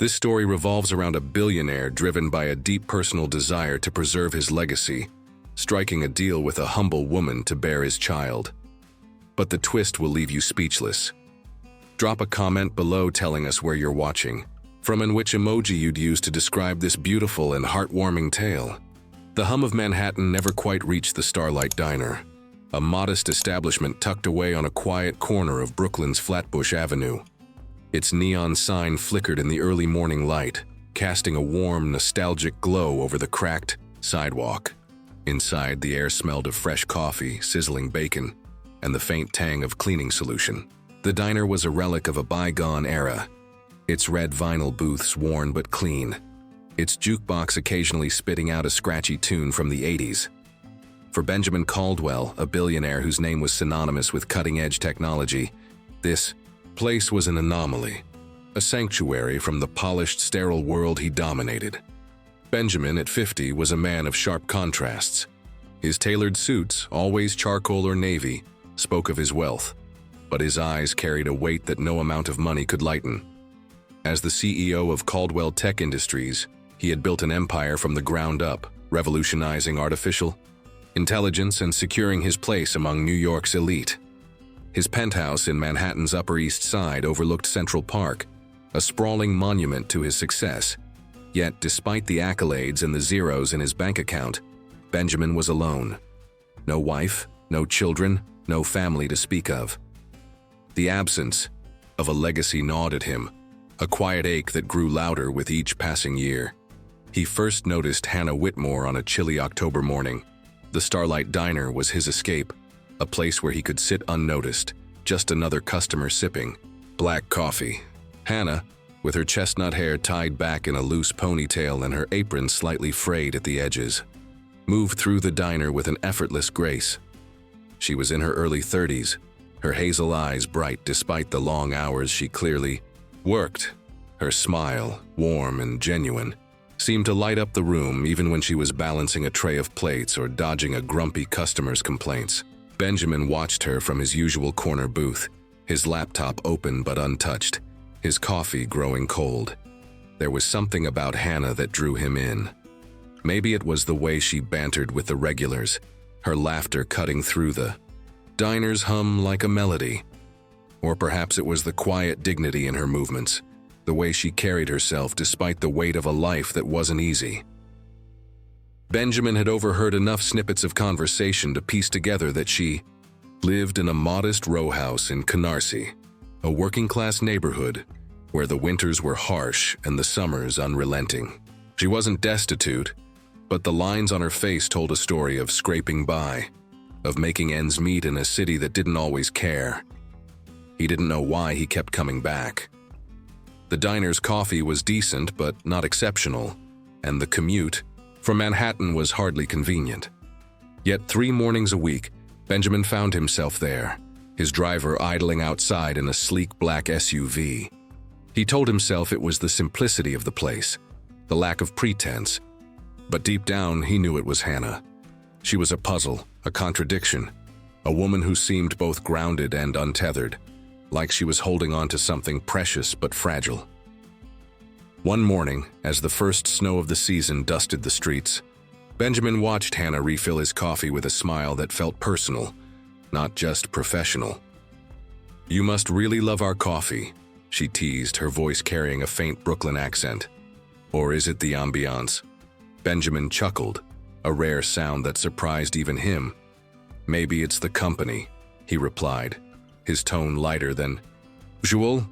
This story revolves around a billionaire driven by a deep personal desire to preserve his legacy, striking a deal with a humble woman to bear his child. But the twist will leave you speechless. Drop a comment below telling us where you're watching, from and which emoji you'd use to describe this beautiful and heartwarming tale. The hum of Manhattan never quite reached the Starlight Diner, a modest establishment tucked away on a quiet corner of Brooklyn's Flatbush Avenue. Its neon sign flickered in the early morning light, casting a warm, nostalgic glow over the cracked sidewalk. Inside, the air smelled of fresh coffee, sizzling bacon, and the faint tang of cleaning solution. The diner was a relic of a bygone era, its red vinyl booths worn but clean, its jukebox occasionally spitting out a scratchy tune from the 80s. For Benjamin Caldwell, a billionaire whose name was synonymous with cutting-edge technology, this place was an anomaly, a sanctuary from the polished, sterile world he dominated. Benjamin, at 50, was a man of sharp contrasts. His tailored suits, always charcoal or navy, spoke of his wealth, but his eyes carried a weight that no amount of money could lighten. As the CEO of Caldwell Tech Industries, he had built an empire from the ground up, revolutionizing artificial intelligence and securing his place among New York's elite. His penthouse in Manhattan's Upper East Side overlooked Central Park, a sprawling monument to his success. Yet, despite the accolades and the zeros in his bank account, Benjamin was alone. No wife, no children, no family to speak of. The absence of a legacy gnawed at him, a quiet ache that grew louder with each passing year. He first noticed Hannah Whitmore on a chilly October morning. The Starlight Diner was his escape, a place where he could sit unnoticed, just another customer sipping black coffee. Hannah, with her chestnut hair tied back in a loose ponytail and her apron slightly frayed at the edges, moved through the diner with an effortless grace. She was in her early 30s, her hazel eyes bright despite the long hours she clearly worked. Her smile, warm and genuine, seemed to light up the room even when she was balancing a tray of plates or dodging a grumpy customer's complaints. Benjamin watched her from his usual corner booth, his laptop open but untouched, his coffee growing cold. There was something about Hannah that drew him in. Maybe it was the way she bantered with the regulars, her laughter cutting through the diner's hum like a melody. Or perhaps it was the quiet dignity in her movements, the way she carried herself despite the weight of a life that wasn't easy. Benjamin had overheard enough snippets of conversation to piece together that she lived in a modest row house in Canarsie, a working-class neighborhood where the winters were harsh and the summers unrelenting. She wasn't destitute, but the lines on her face told a story of scraping by, of making ends meet in a city that didn't always care. He didn't know why he kept coming back. The diner's coffee was decent but not exceptional, and the commute from Manhattan was hardly convenient. Yet 3 mornings a week, Benjamin found himself there, his driver idling outside in a sleek black SUV. He told himself it was the simplicity of the place, the lack of pretense. But deep down, he knew it was Hannah. She was a puzzle, a contradiction, a woman who seemed both grounded and untethered, like she was holding on to something precious but fragile. One morning, as the first snow of the season dusted the streets, Benjamin watched Hannah refill his coffee with a smile that felt personal, not just professional. "You must really love our coffee," she teased, her voice carrying a faint Brooklyn accent. "Or is it the ambiance?" Benjamin chuckled, a rare sound that surprised even him. "Maybe it's the company," he replied, his tone lighter than usual.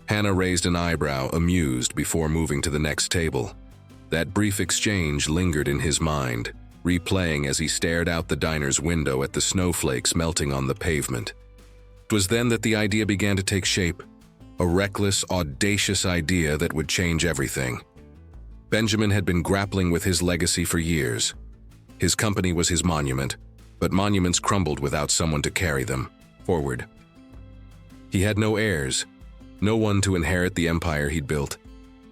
Hannah raised an eyebrow, amused, before moving to the next table. That brief exchange lingered in his mind, replaying as he stared out the diner's window at the snowflakes melting on the pavement. It was then that the idea began to take shape, a reckless, audacious idea that would change everything. Benjamin had been grappling with his legacy for years. His company was his monument, but monuments crumbled without someone to carry them forward. He had no heirs, no one to inherit the empire he'd built.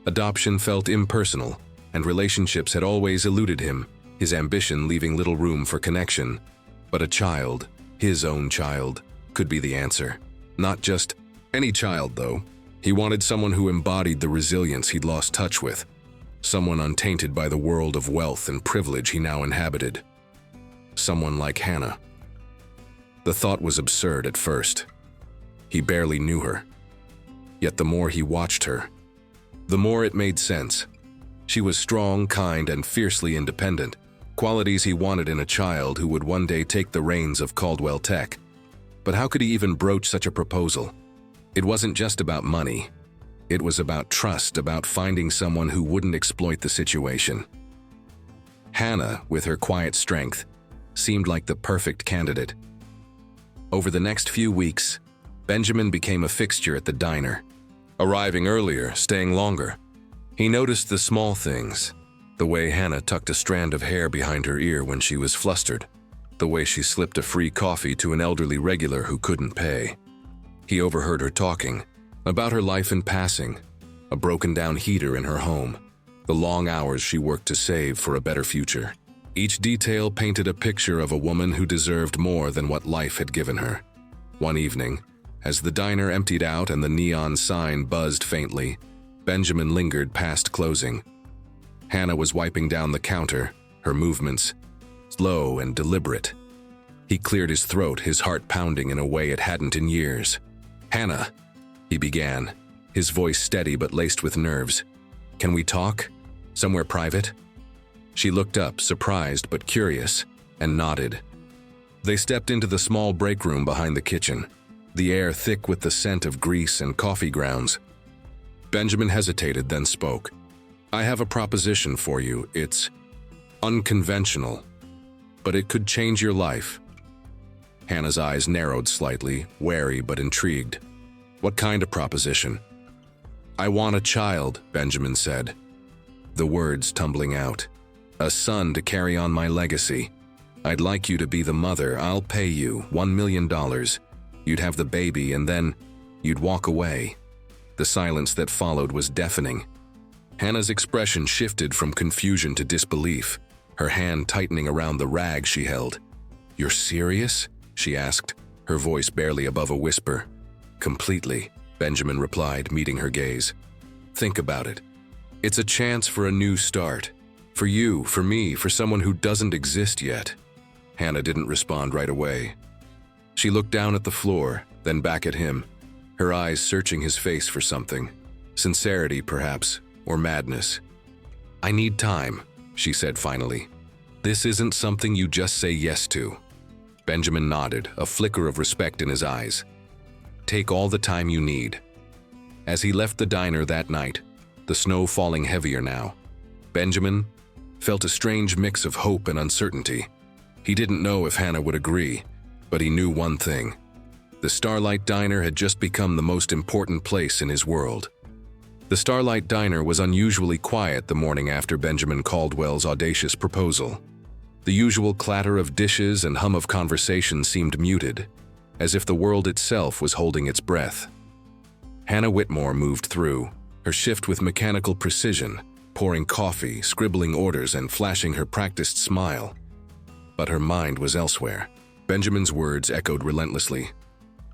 Adoption felt impersonal, and relationships had always eluded him, his ambition leaving little room for connection. But a child, his own child, could be the answer. Not just any child, though. He wanted someone who embodied the resilience he'd lost touch with, someone untainted by the world of wealth and privilege he now inhabited. Someone like Hannah. The thought was absurd at first. He barely knew her. Yet the more he watched her, the more it made sense. She was strong, kind, and fiercely independent, qualities he wanted in a child who would one day take the reins of Caldwell Tech. But how could he even broach such a proposal? It wasn't just about money. It was about trust, about finding someone who wouldn't exploit the situation. Hannah, with her quiet strength, seemed like the perfect candidate. Over the next few weeks, Benjamin became a fixture at the diner, arriving earlier, staying longer. He noticed the small things, the way Hannah tucked a strand of hair behind her ear when she was flustered, the way she slipped a free coffee to an elderly regular who couldn't pay. He overheard her talking about her life in passing, a broken-down heater in her home, the long hours she worked to save for a better future. Each detail painted a picture of a woman who deserved more than what life had given her. One evening, as the diner emptied out and the neon sign buzzed faintly, Benjamin lingered past closing. Hannah was wiping down the counter, her movements slow and deliberate. He cleared his throat, his heart pounding in a way it hadn't in years. "Hannah," he began, his voice steady but laced with nerves. "Can we talk? Somewhere private?" She looked up, surprised but curious, and nodded. They stepped into the small break room behind the kitchen, the air thick with the scent of grease and coffee grounds. Benjamin hesitated, then spoke. "I have a proposition for you. It's unconventional, but it could change your life." Hannah's eyes narrowed slightly, wary but intrigued. "What kind of proposition?" "I want a child," Benjamin said, the words tumbling out. "A son to carry on my legacy. I'd like you to be the mother. I'll pay you $1 million. You'd have the baby and then you'd walk away." The silence that followed was deafening. Hannah's expression shifted from confusion to disbelief, her hand tightening around the rag she held. "You're serious?" she asked, her voice barely above a whisper. "Completely," Benjamin replied, meeting her gaze. "Think about it. It's a chance for a new start. For you, for me, for someone who doesn't exist yet." Hannah didn't respond right away. She looked down at the floor, then back at him, her eyes searching his face for something. Sincerity, perhaps, or madness. "I need time," she said finally. "This isn't something you just say yes to." Benjamin nodded, a flicker of respect in his eyes. "Take all the time you need." As he left the diner that night, the snow falling heavier now, Benjamin felt a strange mix of hope and uncertainty. He didn't know if Hannah would agree, but he knew one thing. The Starlight Diner had just become the most important place in his world. The Starlight Diner was unusually quiet the morning after Benjamin Caldwell's audacious proposal. The usual clatter of dishes and hum of conversation seemed muted, as if the world itself was holding its breath. Hannah Whitmore moved through, her shift with mechanical precision, pouring coffee, scribbling orders, and flashing her practiced smile. But her mind was elsewhere. Benjamin's words echoed relentlessly.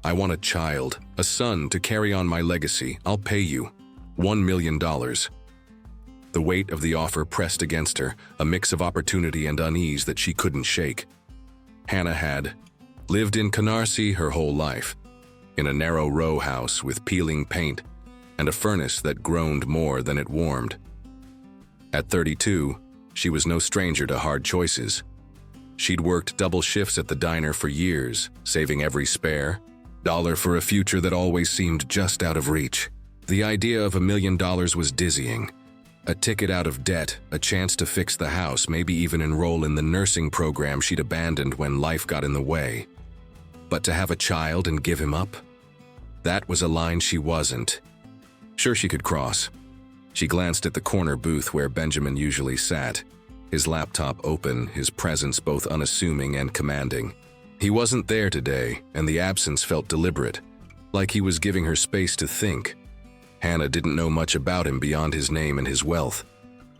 "I want a child, a son to carry on my legacy. I'll pay you $1 million. The weight of the offer pressed against her, a mix of opportunity and unease that she couldn't shake. Hannah had lived in Canarsie her whole life, in a narrow row house with peeling paint and a furnace that groaned more than it warmed. At 32, she was no stranger to hard choices. She'd worked double shifts at the diner for years, saving every spare dollar for a future that always seemed just out of reach. The idea of $1 million was dizzying. A ticket out of debt, a chance to fix the house, maybe even enroll in the nursing program she'd abandoned when life got in the way. But to have a child and give him up? That was a line she wasn't sure she could cross. She glanced at the corner booth where Benjamin usually sat, his laptop open, his presence both unassuming and commanding. He wasn't there today, and the absence felt deliberate, like he was giving her space to think. Hannah didn't know much about him beyond his name and his wealth.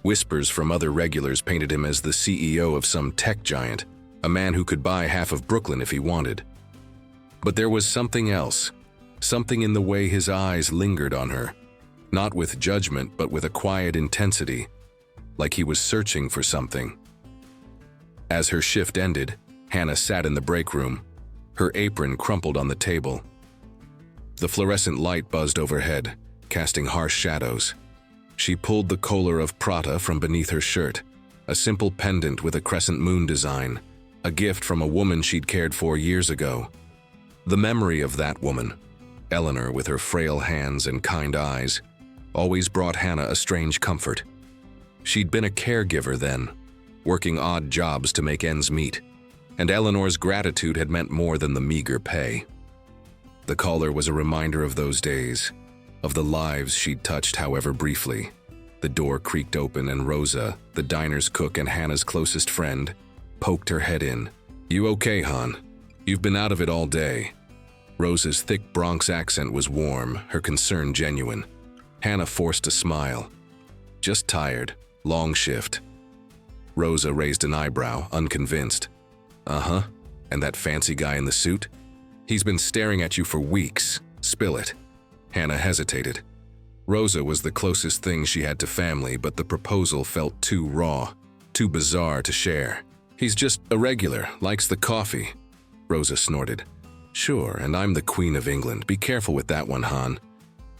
Whispers from other regulars painted him as the CEO of some tech giant, a man who could buy half of Brooklyn if he wanted. But there was something else, Something in the way his eyes lingered on her, not with judgment but with a quiet intensity, like he was searching for something. As her shift ended, Hannah sat in the break room, her apron crumpled on the table. The fluorescent light buzzed overhead, casting harsh shadows. She pulled the collar of Prata from beneath her shirt, a simple pendant with a crescent moon design, a gift from a woman she'd cared for years ago. The memory of that woman, Eleanor with her frail hands and kind eyes, always brought Hannah a strange comfort. She'd been a caregiver then, working odd jobs to make ends meet, and Eleanor's gratitude had meant more than the meager pay. The collar was a reminder of those days, of the lives she'd touched however briefly. The door creaked open and Rosa, the diner's cook and Hannah's closest friend, poked her head in. "You okay, hon? You've been out of it all day." Rosa's thick Bronx accent was warm, her concern genuine. Hannah forced a smile. "Just tired. Long shift." Rosa raised an eyebrow, unconvinced. "Uh-huh. And that fancy guy in the suit? He's been staring at you for weeks. Spill it." Hannah hesitated. Rosa was the closest thing she had to family, but the proposal felt too raw, too bizarre to share. "He's just a regular, likes the coffee." Rosa snorted. "Sure, and I'm the Queen of England. Be careful with that one, hon.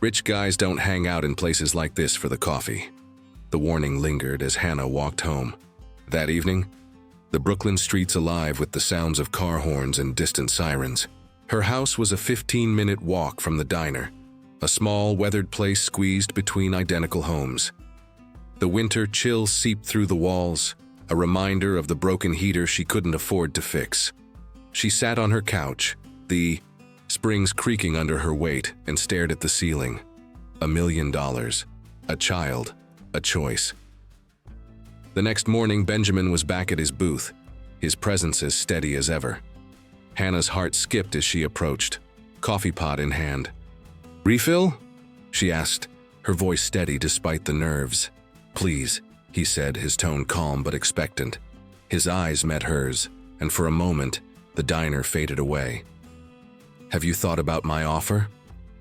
Rich guys don't hang out in places like this for the coffee." The warning lingered as Hannah walked home. That evening, the Brooklyn streets alive with the sounds of car horns and distant sirens. Her house was a 15-minute walk from the diner, a small, weathered place squeezed between identical homes. The winter chill seeped through the walls, a reminder of the broken heater she couldn't afford to fix. She sat on her couch, the springs creaking under her weight, and stared at the ceiling. $1 million, a child, a choice. The next morning, Benjamin was back at his booth, his presence as steady as ever. Hannah's heart skipped as she approached, coffee pot in hand. "Refill?" she asked, her voice steady despite the nerves. "Please," he said, his tone calm but expectant. His eyes met hers, and for a moment, the diner faded away. "Have you thought about my offer?"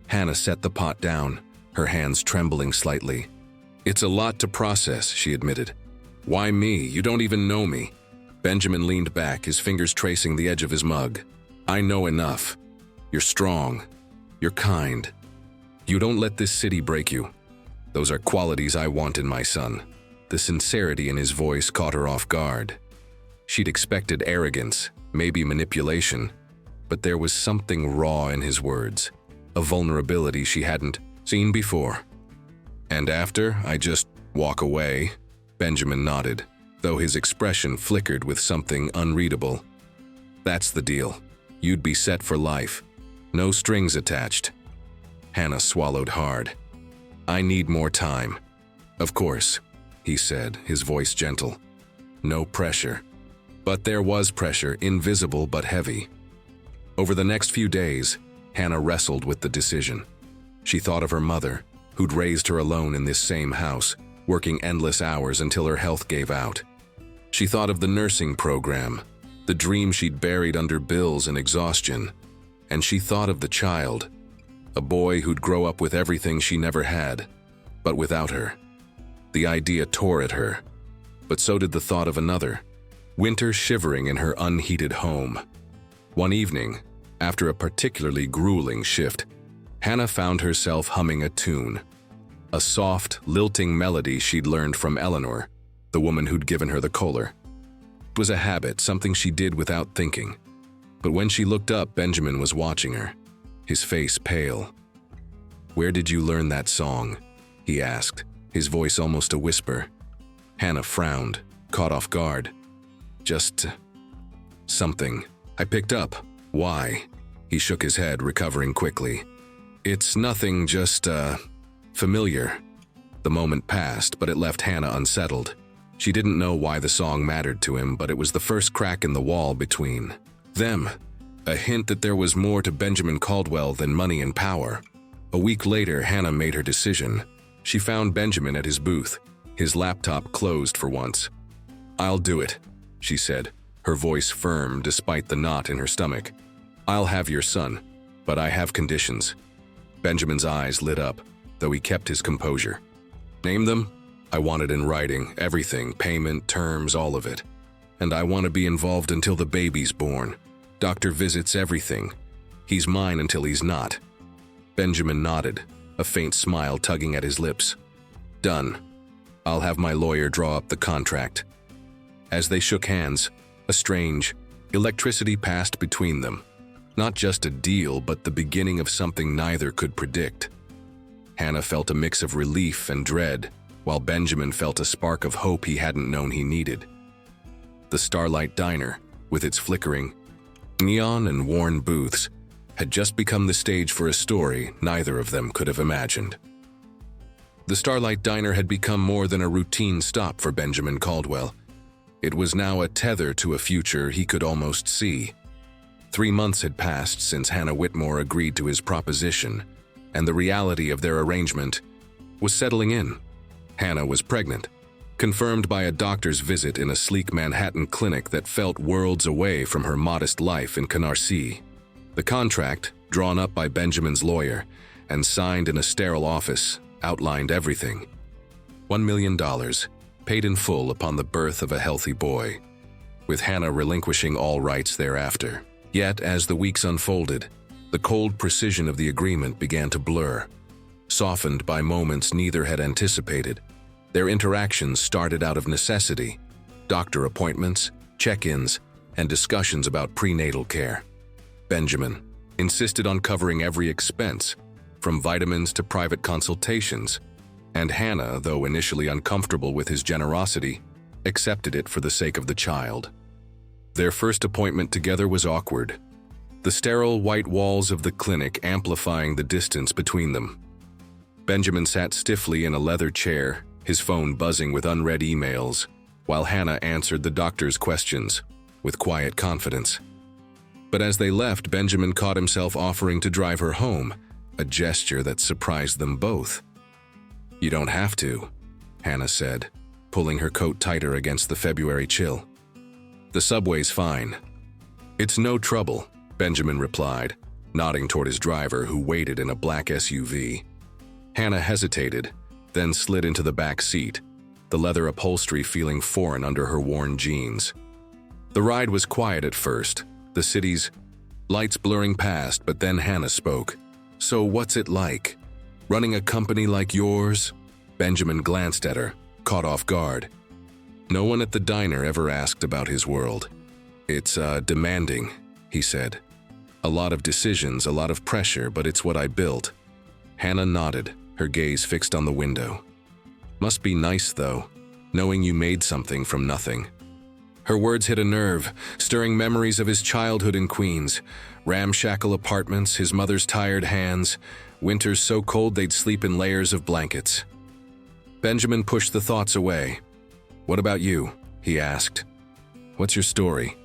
Hannah set the pot down, her hands trembling slightly. "It's a lot to process," she admitted. "Why me? You don't even know me." Benjamin leaned back, his fingers tracing the edge of his mug. "I know enough. You're strong. You're kind. You don't let this city break you. Those are qualities I want in my son." The sincerity in his voice caught her off guard. She'd expected arrogance, maybe manipulation, but there was something raw in his words, a vulnerability she hadn't seen before. "And after, I just walk away?" Benjamin nodded, though his expression flickered with something unreadable. "That's the deal. You'd be set for life. No strings attached." Hannah swallowed hard. "I need more time." "Of course," he said, his voice gentle. "No pressure." But there was pressure, invisible but heavy. Over the next few days, Hannah wrestled with the decision. She thought of her mother, who'd raised her alone in this same house, working endless hours until her health gave out. She thought of the nursing program, the dream she'd buried under bills and exhaustion. And she thought of the child, a boy who'd grow up with everything she never had, but without her. The idea tore at her, but so did the thought of another, winter shivering in her unheated home. One evening, after a particularly grueling shift, Hannah found herself humming a tune, a soft, lilting melody she'd learned from Eleanor, the woman who'd given her the collar. It was a habit, something she did without thinking. But when she looked up, Benjamin was watching her, his face pale. "Where did you learn that song?" he asked, his voice almost a whisper. Hannah frowned, caught off guard. "Just something I picked up." "Why?" He shook his head, recovering quickly. "It's nothing, just, familiar." The moment passed, but it left Hannah unsettled. She didn't know why the song mattered to him, but it was the first crack in the wall between them, a hint that there was more to Benjamin Caldwell than money and power. A week later, Hannah made her decision. She found Benjamin at his booth, his laptop closed for once. "I'll do it," she said, her voice firm despite the knot in her stomach. "I'll have your son, but I have conditions." Benjamin's eyes lit up, though he kept his composure. Name them? I want it in writing, everything, payment, terms, all of it. And I want to be involved until the baby's born. Doctor visits, everything. He's mine until he's not. Benjamin nodded, a faint smile tugging at his lips. Done. I'll have my lawyer draw up the contract. As they shook hands, a strange electricity passed between them. Not just a deal, but the beginning of something neither could predict. Hannah felt a mix of relief and dread, while Benjamin felt a spark of hope he hadn't known he needed. The Starlight Diner, with its flickering neon and worn booths, had just become the stage for a story neither of them could have imagined. The Starlight Diner had become more than a routine stop for Benjamin Caldwell. It was now a tether to a future he could almost see. 3 months had passed since Hannah Whitmore agreed to his proposition, and the reality of their arrangement was settling in. Hannah was pregnant, confirmed by a doctor's visit in a sleek Manhattan clinic that felt worlds away from her modest life in Canarsie. The contract, drawn up by Benjamin's lawyer and signed in a sterile office, outlined everything. $1 million, paid in full upon the birth of a healthy boy, with Hannah relinquishing all rights thereafter. Yet, as the weeks unfolded, the cold precision of the agreement began to blur. Softened by moments neither had anticipated, their interactions started out of necessity: doctor appointments, check-ins, and discussions about prenatal care. Benjamin insisted on covering every expense, from vitamins to private consultations, and Hannah, though initially uncomfortable with his generosity, accepted it for the sake of the child. Their first appointment together was awkward, the sterile white walls of the clinic amplifying the distance between them. Benjamin sat stiffly in a leather chair, his phone buzzing with unread emails, while Hannah answered the doctor's questions with quiet confidence. But as they left, Benjamin caught himself offering to drive her home, a gesture that surprised them both. "You don't have to," Hannah said, pulling her coat tighter against the February chill. "The subway's fine." "It's no trouble," Benjamin replied, nodding toward his driver who waited in a black SUV. Hannah hesitated, then slid into the back seat, the leather upholstery feeling foreign under her worn jeans. The ride was quiet at first, the city's lights blurring past, but then Hannah spoke. "So what's it like? Running a company like yours?" Benjamin glanced at her, caught off guard. No one at the diner ever asked about his world. "It's demanding," he said. "A lot of decisions, a lot of pressure, but it's what I built." Hannah nodded, her gaze fixed on the window. "Must be nice, though, knowing you made something from nothing." Her words hit a nerve, stirring memories of his childhood in Queens. Ramshackle apartments, his mother's tired hands, winters so cold they'd sleep in layers of blankets. Benjamin pushed the thoughts away. "What about you?" he asked. "What's your story?"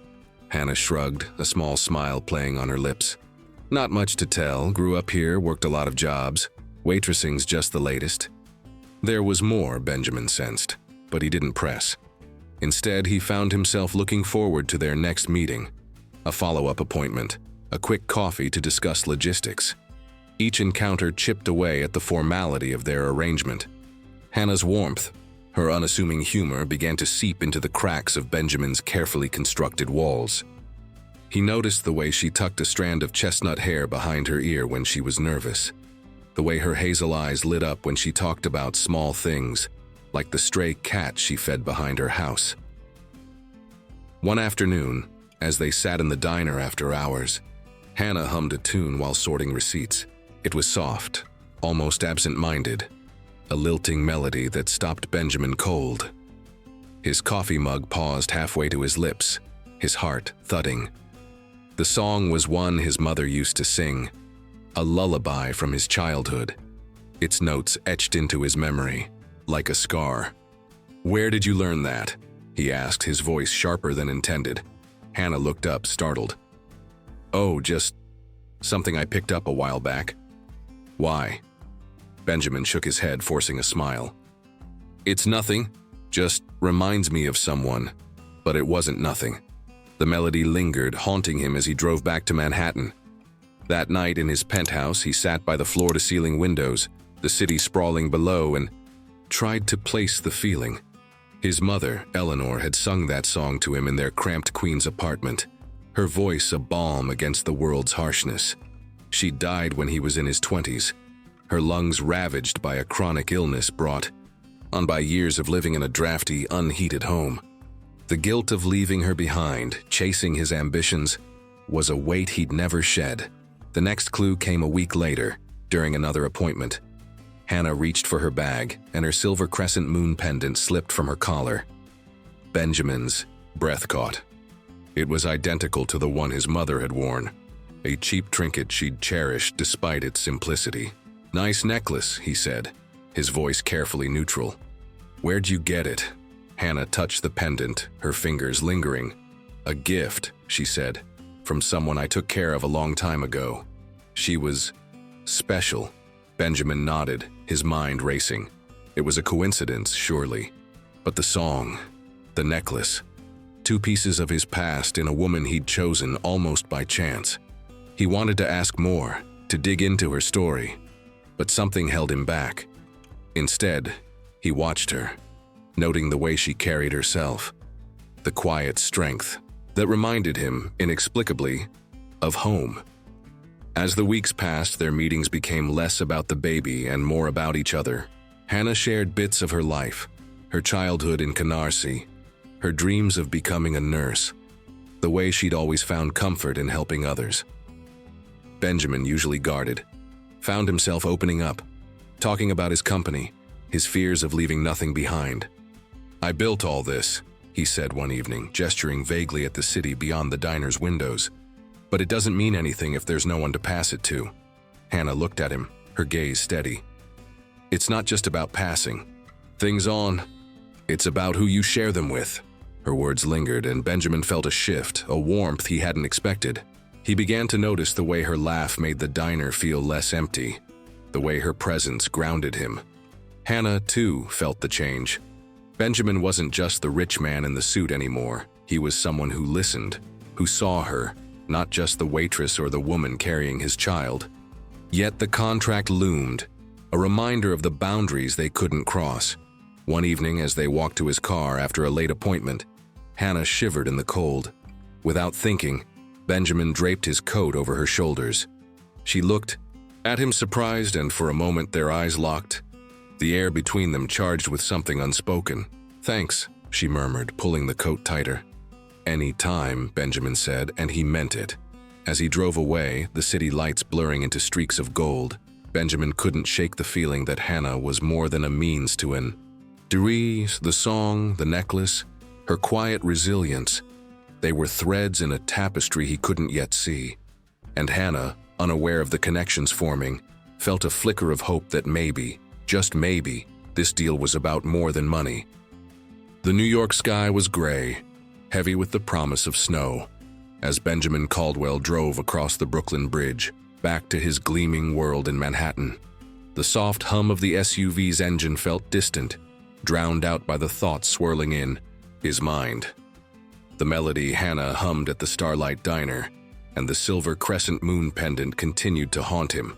Hannah shrugged, a small smile playing on her lips. "Not much to tell. Grew up here, worked a lot of jobs. Waitressing's just the latest." There was more, Benjamin sensed, but he didn't press. Instead, he found himself looking forward to their next meeting, a follow-up appointment, a quick coffee to discuss logistics. Each encounter chipped away at the formality of their arrangement. Hannah's warmth, her unassuming humor, began to seep into the cracks of Benjamin's carefully constructed walls. He noticed the way she tucked a strand of chestnut hair behind her ear when she was nervous, the way her hazel eyes lit up when she talked about small things, like the stray cat she fed behind her house. One afternoon, as they sat in the diner after hours, Hannah hummed a tune while sorting receipts. It was soft, almost absent-minded, a lilting melody that stopped Benjamin cold. His coffee mug paused halfway to his lips, his heart thudding. The song was one his mother used to sing, a lullaby from his childhood, its notes etched into his memory, like a scar. "Where did you learn that?" he asked, his voice sharper than intended. Hannah looked up, startled. "Oh, just something I picked up a while back." "Why?" Benjamin shook his head, forcing a smile. "It's nothing, just reminds me of someone." But it wasn't nothing. The melody lingered, haunting him as he drove back to Manhattan. That night in his penthouse, he sat by the floor-to-ceiling windows, the city sprawling below, and tried to place the feeling. His mother, Eleanor, had sung that song to him in their cramped Queens apartment, her voice a balm against the world's harshness. She died when he was in his 20s, her lungs ravaged by a chronic illness brought on by years of living in a drafty, unheated home. The guilt of leaving her behind, chasing his ambitions, was a weight he'd never shed. The next clue came a week later, during another appointment. Hannah reached for her bag, and her silver crescent moon pendant slipped from her collar. Benjamin's breath caught. It was identical to the one his mother had worn, a cheap trinket she'd cherished despite its simplicity. "Nice necklace," he said, his voice carefully neutral. "Where'd you get it?" Hannah touched the pendant, her fingers lingering. "A gift," she said, "from someone I took care of a long time ago. She was special." Benjamin nodded, his mind racing. It was a coincidence, surely. But the song, the necklace, 2 pieces of his past in a woman he'd chosen almost by chance. He wanted to ask more, to dig into her story, but something held him back. Instead, he watched her, noting the way she carried herself, the quiet strength that reminded him, inexplicably, of home. As the weeks passed, their meetings became less about the baby and more about each other. Hannah shared bits of her life, her childhood in Canarsie, her dreams of becoming a nurse, the way she'd always found comfort in helping others. Benjamin, usually guarded, found himself opening up, talking about his company, his fears of leaving nothing behind. "I built all this," he said one evening, gesturing vaguely at the city beyond the diner's windows. "But it doesn't mean anything if there's no one to pass it to." Hannah looked at him, her gaze steady. "It's not just about passing things on. It's about who you share them with." Her words lingered, and Benjamin felt a shift, a warmth he hadn't expected. He began to notice the way her laugh made the diner feel less empty, the way her presence grounded him. Hannah, too, felt the change. Benjamin wasn't just the rich man in the suit anymore. He was someone who listened, who saw her, not just the waitress or the woman carrying his child. Yet the contract loomed, a reminder of the boundaries they couldn't cross. One evening, as they walked to his car after a late appointment, Hannah shivered in the cold. Without thinking, Benjamin draped his coat over her shoulders. She looked at him surprised, and for a moment their eyes locked, the air between them charged with something unspoken. "Thanks," she murmured, pulling the coat tighter. "Any time," Benjamin said, and he meant it. As he drove away, the city lights blurring into streaks of gold, Benjamin couldn't shake the feeling that Hannah was more than a means to an Dries, the song, the necklace, her quiet resilience. They were threads in a tapestry he couldn't yet see. And Hannah, unaware of the connections forming, felt a flicker of hope that maybe, just maybe, this deal was about more than money. The New York sky was gray, heavy with the promise of snow, as Benjamin Caldwell drove across the Brooklyn Bridge, back to his gleaming world in Manhattan. The soft hum of the SUV's engine felt distant, drowned out by the thoughts swirling in his mind. The melody Hannah hummed at the Starlight Diner and the silver crescent moon pendant continued to haunt him,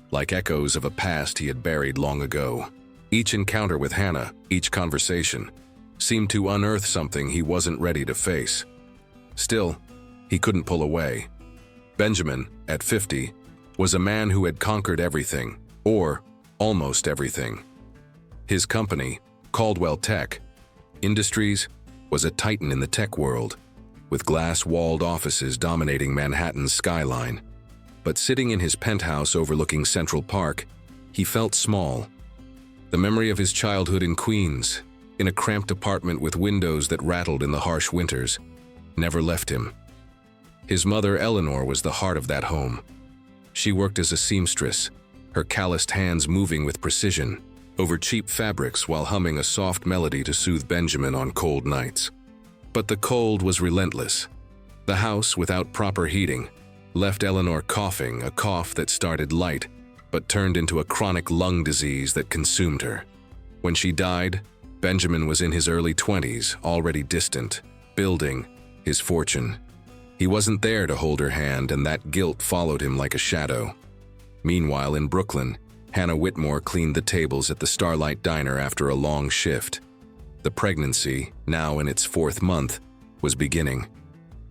like echoes of a past he had buried long ago. Each encounter with Hannah, each conversation, seemed to unearth something he wasn't ready to face. Still, he couldn't pull away. Benjamin, at 50, was a man who had conquered everything, or almost everything. His company, Caldwell Tech Industries, was a titan in the tech world, with glass-walled offices dominating Manhattan's skyline. But sitting in his penthouse overlooking Central Park, he felt small. The memory of his childhood in Queens, in a cramped apartment with windows that rattled in the harsh winters, never left him. His mother, Eleanor, was the heart of that home. She worked as a seamstress, her calloused hands moving with precision over cheap fabrics while humming a soft melody to soothe Benjamin on cold nights. But the cold was relentless. The house, without proper heating, left Eleanor coughing, a cough that started light but turned into a chronic lung disease that consumed her. When she died, Benjamin was in his early 20s, already distant, building his fortune. He wasn't there to hold her hand, and that guilt followed him like a shadow. Meanwhile, in Brooklyn, Hannah Whitmore cleaned the tables at the Starlight Diner after a long shift. The pregnancy, now in its 4th month, was beginning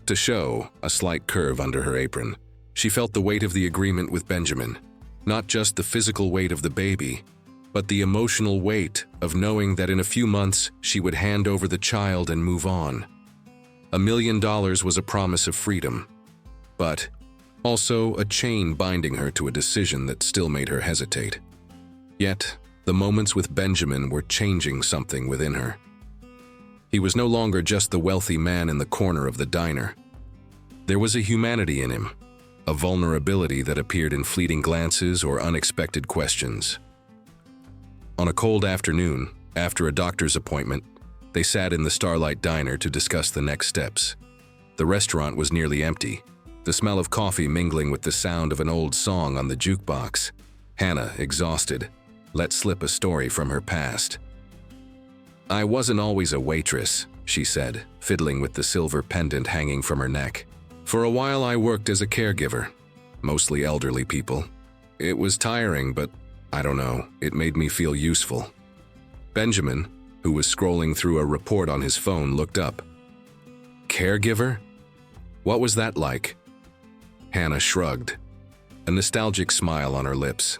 to show a slight curve under her apron. She felt the weight of the agreement with Benjamin, not just the physical weight of the baby, but the emotional weight of knowing that in a few months she would hand over the child and move on. $1 million was a promise of freedom, but also a chain binding her to a decision that still made her hesitate. Yet, the moments with Benjamin were changing something within her. He was no longer just the wealthy man in the corner of the diner. There was a humanity in him, a vulnerability that appeared in fleeting glances or unexpected questions. On a cold afternoon, after a doctor's appointment, they sat in the Starlight Diner to discuss the next steps. The restaurant was nearly empty, the smell of coffee mingling with the sound of an old song on the jukebox. Hannah, exhausted, let slip a story from her past. "I wasn't always a waitress," she said, fiddling with the silver pendant hanging from her neck. "For a while I worked as a caregiver, mostly elderly people. It was tiring, but I don't know, it made me feel useful." Benjamin, who was scrolling through a report on his phone, looked up. "Caregiver? What was that like?" Hannah shrugged, a nostalgic smile on her lips.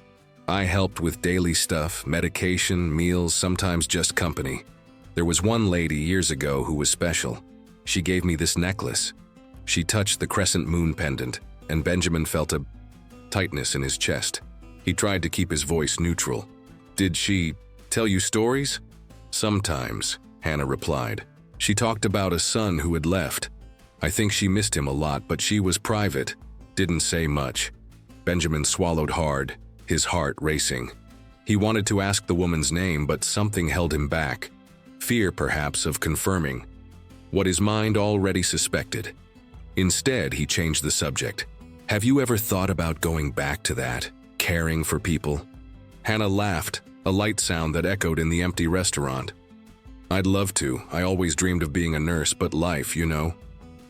"I helped with daily stuff, medication, meals, sometimes just company. There was one lady years ago who was special. She gave me this necklace." She touched the crescent moon pendant, and Benjamin felt a tightness in his chest. He tried to keep his voice neutral. "Did she tell you stories?" "Sometimes," Hannah replied. "She talked about a son who had left. I think she missed him a lot, but she was private, didn't say much." Benjamin swallowed hard, his heart racing. He wanted to ask the woman's name, but something held him back. Fear, perhaps, of confirming what his mind already suspected. Instead, he changed the subject. "Have you ever thought about going back to that, caring for people?" Hannah laughed, a light sound that echoed in the empty restaurant. "I'd love to. I always dreamed of being a nurse, but life, you know.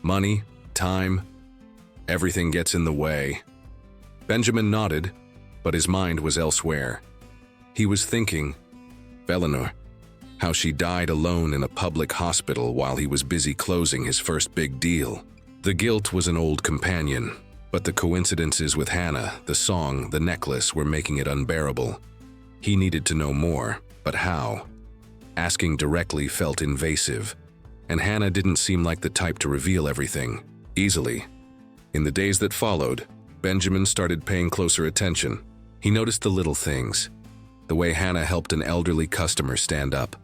Money, time, everything gets in the way." Benjamin nodded, but his mind was elsewhere. He was thinking of Eleanor, how she died alone in a public hospital while he was busy closing his first big deal. The guilt was an old companion, but the coincidences with Hannah, the song, the necklace were making it unbearable. He needed to know more, but how? Asking directly felt invasive, and Hannah didn't seem like the type to reveal everything easily. In the days that followed, Benjamin started paying closer attention. He noticed the little things, the way Hannah helped an elderly customer stand up,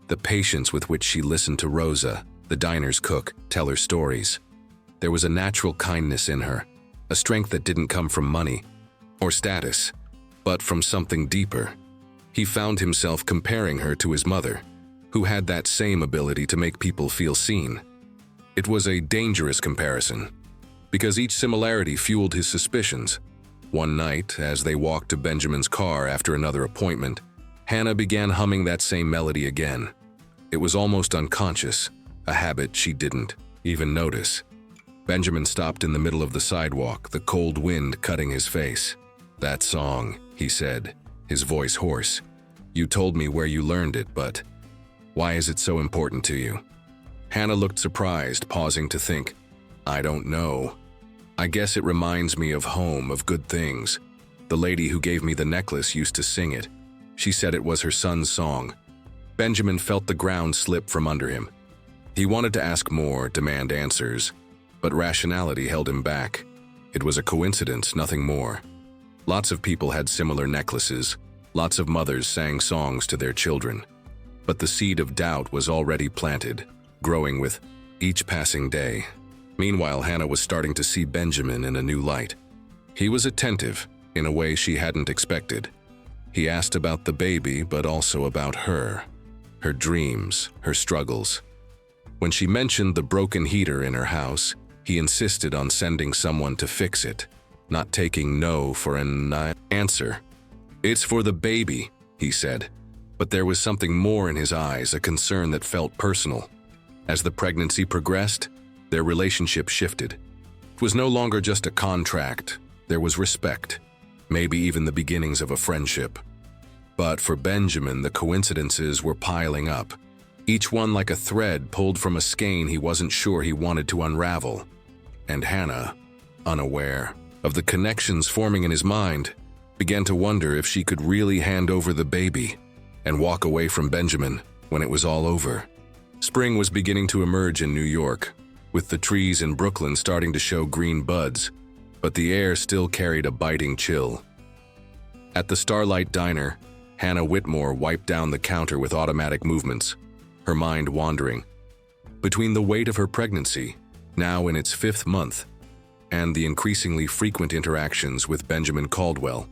the patience with which she listened to Rosa, the diner's cook, tell her stories. There was a natural kindness in her, a strength that didn't come from money or status, but from something deeper. He found himself comparing her to his mother, who had that same ability to make people feel seen. It was a dangerous comparison, because each similarity fueled his suspicions. One night, as they walked to Benjamin's car after another appointment, Hannah began humming that same melody again. It was almost unconscious, a habit she didn't even notice. Benjamin stopped in the middle of the sidewalk, the cold wind cutting his face. "That song," he said, his voice hoarse. "You told me where you learned it, but why is it so important to you?" Hannah looked surprised, pausing to think. "I don't know. I guess it reminds me of home, of good things. The lady who gave me the necklace used to sing it. She said it was her son's song." Benjamin felt the ground slip from under him. He wanted to ask more, demand answers, but rationality held him back. It was a coincidence, nothing more. Lots of people had similar necklaces. Lots of mothers sang songs to their children. But the seed of doubt was already planted, growing with each passing day. Meanwhile, Hannah was starting to see Benjamin in a new light. He was attentive, in a way she hadn't expected. He asked about the baby, but also about her dreams, her struggles. When she mentioned the broken heater in her house, he insisted on sending someone to fix it, not taking no for an answer. "It's for the baby," he said, but there was something more in his eyes, a concern that felt personal. As the pregnancy progressed, their relationship shifted. It was no longer just a contract. There was respect, maybe even the beginnings of a friendship. But for Benjamin, the coincidences were piling up, each one like a thread pulled from a skein he wasn't sure he wanted to unravel. And Hannah, unaware of the connections forming in his mind, began to wonder if she could really hand over the baby and walk away from Benjamin when it was all over. Spring was beginning to emerge in New York, with the trees in Brooklyn starting to show green buds, but the air still carried a biting chill. At the Starlight Diner, Hannah Whitmore wiped down the counter with automatic movements, her mind wandering between the weight of her pregnancy, now in its 5th month, and the increasingly frequent interactions with Benjamin Caldwell.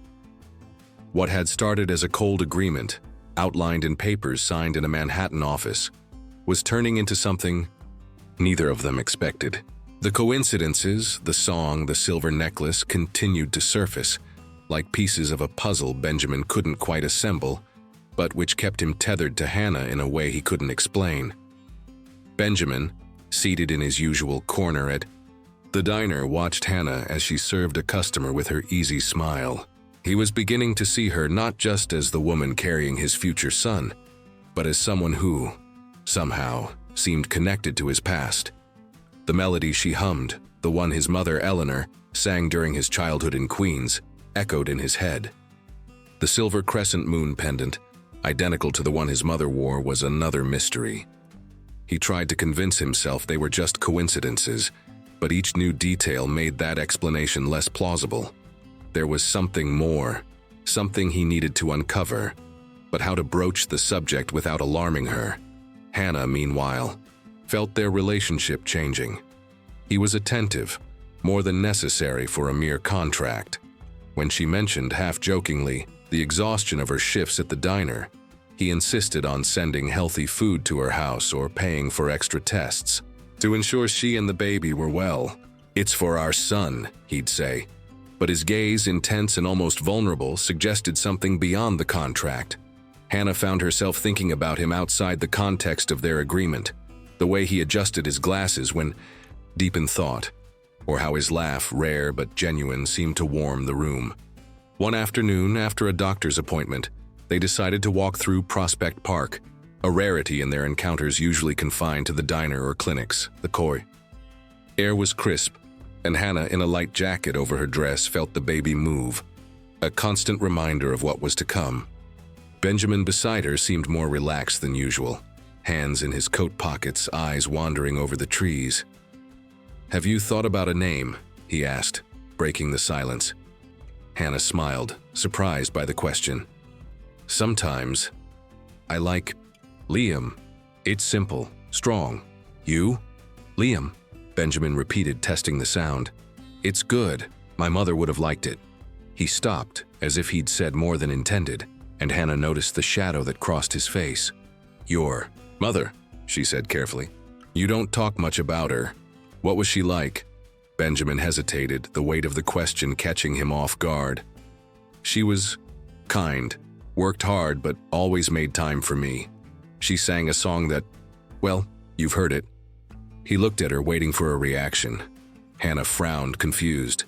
What had started as a cold agreement, outlined in papers signed in a Manhattan office, was turning into something neither of them expected. The coincidences, the song, the silver necklace continued to surface, like pieces of a puzzle Benjamin couldn't quite assemble, but which kept him tethered to Hannah in a way he couldn't explain. Benjamin, seated in his usual corner at the diner, watched Hannah as she served a customer with her easy smile. He was beginning to see her not just as the woman carrying his future son, but as someone who, somehow, seemed connected to his past. The melody she hummed, the one his mother, Eleanor, sang during his childhood in Queens, echoed in his head. The silver crescent moon pendant, identical to the one his mother wore, was another mystery. He tried to convince himself they were just coincidences, but each new detail made that explanation less plausible. There was something more, something he needed to uncover, but how to broach the subject without alarming her. Hannah, meanwhile, felt their relationship changing. He was attentive, more than necessary for a mere contract. When she mentioned, half-jokingly, the exhaustion of her shifts at the diner, he insisted on sending healthy food to her house or paying for extra tests to ensure she and the baby were well. "It's for our son," he'd say. But his gaze, intense and almost vulnerable, suggested something beyond the contract. Hannah found herself thinking about him outside the context of their agreement, the way he adjusted his glasses when deep in thought, or how his laugh, rare but genuine, seemed to warm the room. One afternoon, after a doctor's appointment, they decided to walk through Prospect Park, a rarity in their encounters usually confined to the diner or clinics, the koi. Air was crisp, and Hannah, in a light jacket over her dress, felt the baby move, a constant reminder of what was to come. Benjamin beside her seemed more relaxed than usual, hands in his coat pockets, eyes wandering over the trees. "Have you thought about a name?" he asked, breaking the silence. Hannah smiled, surprised by the question. "Sometimes. I like Liam. It's simple, strong. You?" "Liam," Benjamin repeated, testing the sound. "It's good. My mother would have liked it." He stopped, as if he'd said more than intended, and Hannah noticed the shadow that crossed his face. "Your mother," she said carefully. "You don't talk much about her. What was she like?" Benjamin hesitated, the weight of the question catching him off guard. "She was kind, worked hard, but always made time for me. She sang a song that, well, you've heard it." He looked at her, waiting for a reaction. Hannah frowned, confused.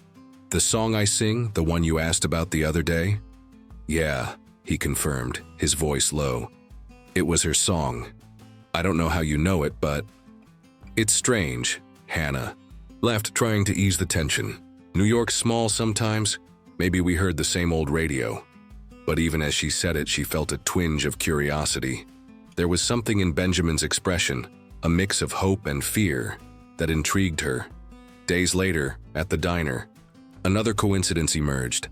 "The song I sing, the one you asked about the other day?" "Yeah," he confirmed, his voice low. "It was her song. I don't know how you know it, but..." "It's strange," Hannah laughed, trying to ease the tension. "New York's small sometimes. Maybe we heard the same old radio." But even as she said it, she felt a twinge of curiosity. There was something in Benjamin's expression, a mix of hope and fear, that intrigued her. Days later, at the diner, another coincidence emerged.